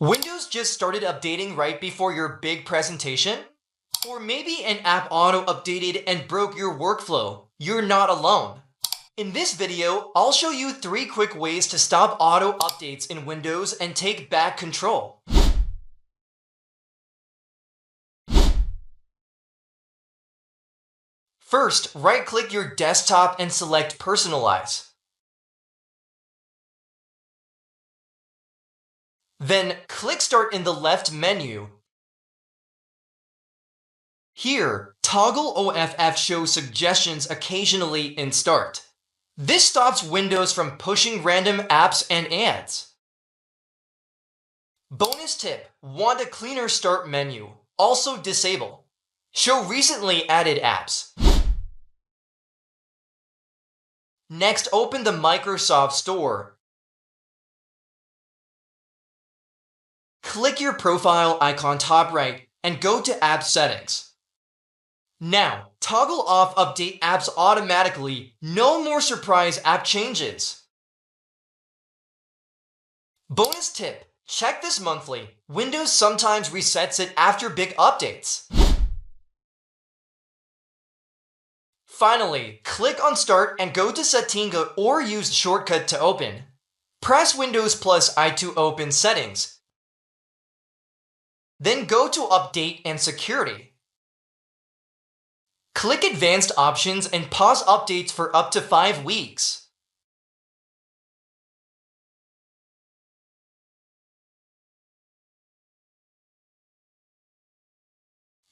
Windows just started updating right before your big presentation? Or maybe an app auto-updated and broke your workflow. You're not alone. In this video, I'll show you 3 quick ways to stop auto-updates in Windows and take back control. First, right-click your desktop and select Personalize. Then, click Start in the left menu. Here, toggle OFF shows suggestions occasionally in Start. This stops Windows from pushing random apps and ads. Bonus tip: want a cleaner Start menu? Also disable. Show recently added apps. Next, open the Microsoft Store. Click your profile icon top right and go to App Settings. Now, toggle off Update Apps automatically. No more surprise app changes. Bonus tip: check this monthly. Windows sometimes resets it after big updates. Finally, click on Start and go to Settings or use shortcut to open. Press Windows plus I to open Settings. Then go to Update and Security. Click Advanced Options and pause updates for up to 5 weeks.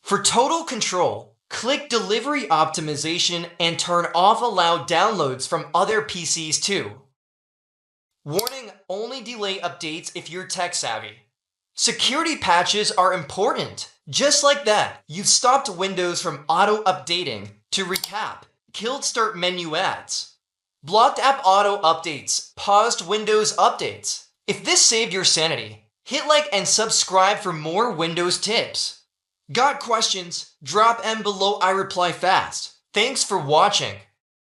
For total control, click Delivery Optimization and turn off Allow downloads from other PCs too. Warning: only delay updates if you're tech-savvy. Security patches are important. Just like that, you've stopped Windows from auto-updating. To recap, killed Start menu ads, blocked app auto-updates, paused Windows updates. If this saved your sanity, hit like and subscribe for more Windows tips. Got questions? Drop them below, I reply fast. Thanks for watching.